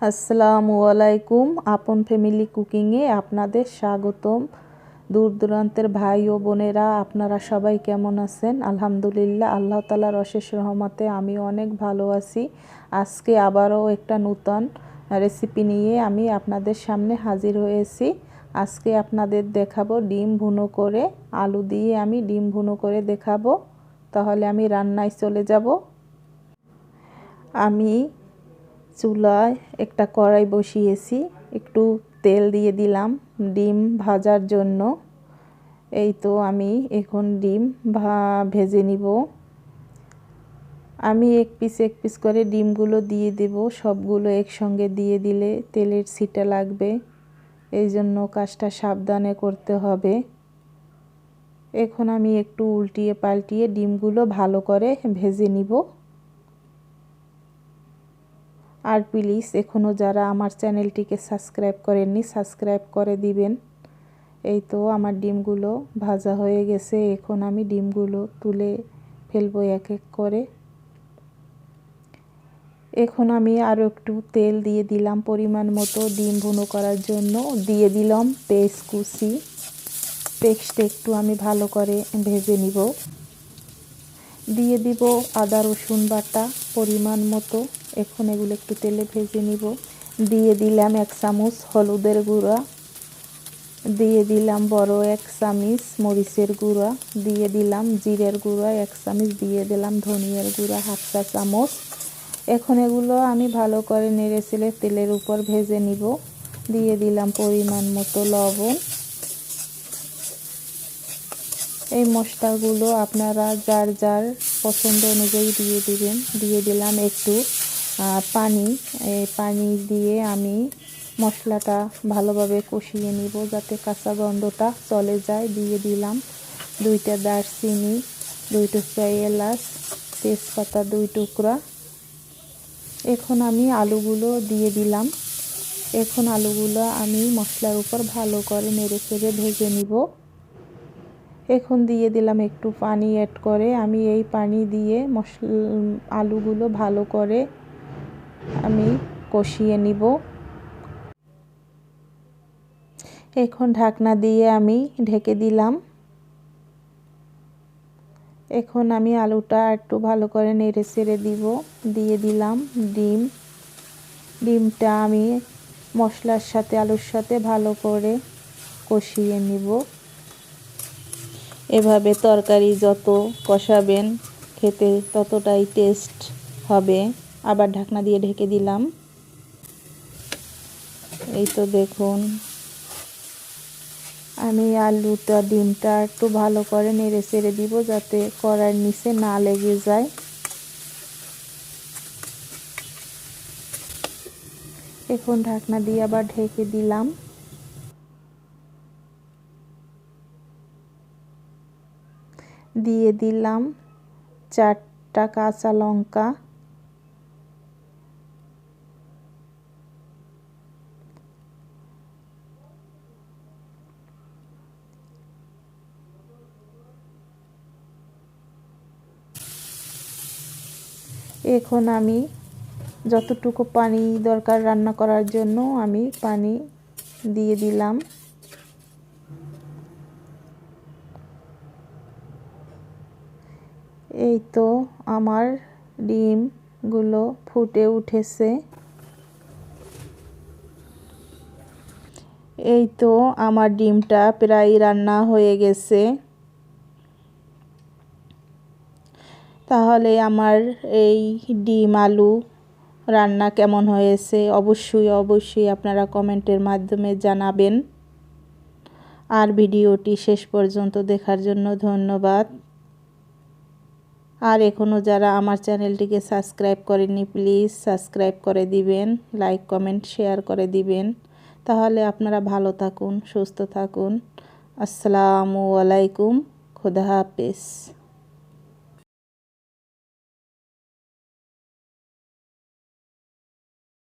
আসসালামু আলাইকুম। আপন ফ্যামিলি কুকিংয়ে আপনাদের স্বাগতম। দূর দূরান্তের ভাই ও বোনেরা, আপনারা সবাই কেমন আছেন? আলহামদুলিল্লাহ, আল্লাহ তাআলার অশেষ রহমতে আমি অনেক ভালো আছি। আজকে আবারও একটা নূতন রেসিপি নিয়ে আমি আপনাদের সামনে হাজির হয়েছি। আজকে আপনাদের দেখাবো ডিম ভুনো করে, আলু দিয়ে আমি ডিম ভুনো করে দেখাবো। তাহলে আমি রান্নায় চলে যাব। আমি চুলায় একটা কড়াই বসিয়েছি, একটু তেল দিয়ে দিলাম ডিম ভাজার জন্য। এই তো আমি এখন ডিম ভেজে নিব। আমি এক পিস করে ডিমগুলো দিয়ে দেব। সবগুলো একসঙ্গে দিয়ে দিলে তেলের ছিটা লাগবে, এই জন্য কাজটা সাবধানে করতে হবে। এখন আমি একটু উল্টিয়ে পাল্টিয়ে ডিমগুলো ভালো করে ভেজে নিব। আর প্লিজ এখনও যারা আমার চ্যানেলটিকে সাবস্ক্রাইব করেননি, সাবস্ক্রাইব করে দিবেন। এই তো আমার ডিমগুলো ভাজা হয়ে গেছে। এখন আমি ডিমগুলো তুলে ফেলবো এক এক করে। এখন আমি আরও একটু তেল দিয়ে দিলাম পরিমাণ মতো। ডিম ভুনো করার জন্য দিয়ে দিলাম পেঁয়াজ কুচি। পেস্টটা একটু আমি ভালো করে ভেজে নিব। দিয়ে দিব আদা রসুন বাটা পরিমাণ মতো। এখন এগুলো একটু তেলে ভেজে নিব। দিয়ে দিলাম 1 চামচ হলুদের গুঁড়া, দিয়ে দিলাম বড় 1 চামচ মরিচের গুঁড়া, দিয়ে দিলাম জিরের গুঁড়া 1 চামচ, দিয়ে দিলাম ধনিয়ার গুঁড়া 1/2 চা চামচ। এখন এগুলো আমি ভালো করে নেড়েচেড়ে তেলের উপর ভেজে নিব। দিয়ে দিলাম পরিমাণ মতো লবণ। এই মশলাগুলো আপনারা যার যার পছন্দ অনুযায়ী দিয়ে দিবেন। দিয়ে দিলাম একটু পানি। এই পানি দিয়ে আমি মশলাটা ভালোভাবে কষিয়ে নিব যাতে কাঁচা গন্ধটা চলে যায়। দিয়ে দিলাম 2টা দারচিনি, 2 টুকরা এলাচ, তেজপাতা 2 টুকরা। এখন আমি আলুগুলো দিয়ে দিলাম। এখন আলুগুলো আমি মশলার উপর ভালো করে নেড়েচেড়ে ভেজে নিব। এখন দিয়ে দিলাম একটু পানি অ্যাড করে। আমি এই পানি দিয়ে আলুগুলো ভালো করে আমি কষিয়ে নিব। এখন ঢাকনা দিয়ে আমি ঢেকে দিলাম। এখন আমি আলুটা একটু ভালো করে নেড়ে চেড়ে দিব। দিয়ে দিলাম ডিমটা আমি মশলার সাথে আলুর সাথে ভালো করে কষিয়ে নিব। এভাবে তরকারি যত কষাবেন খেতে ততটাই টেস্ট হবে। আবার ঢাকনা দিয়ে ঢেকে দিলাম। এই তো দেখুন, আমি আলুটা ডিমটা একটু ভালো করে নেড়ে চেড়ে দিব যাতে কড়াইয়ের নিচে না লেগে যায়। এখন ঢাকনা দিয়ে আবার ঢেকে দিলাম। দিয়ে দিলাম 4টা কাঁচা লঙ্কা। এখন আমি যতটুকু পানি দরকার রান্না করার জন্য আমি পানি দিয়ে দিলাম। এই তো আমার ডিমগুলো ফুটে উঠেছে। এই তো আমার ডিমটা প্রায় রান্না হয়ে গেছে। তাহলে আমার এই ডিম আলু রান্না কেমন হয়েছে অবশ্যই আপনারা কমেন্টের মাধ্যমে জানাবেন। আর ভিডিওটি শেষ পর্যন্ত দেখার জন্য ধন্যবাদ। আর এখনও যারা আমার চ্যানেলটিকে সাবস্ক্রাইব করেননি, প্লিজ সাবস্ক্রাইব করে দিবেন, লাইক কমেন্ট শেয়ার করে দিবেন। তাহলে আপনারা ভালো থাকুন, সুস্থ থাকুন। আসসালামু আলাইকুম। খোদা হাফেজ।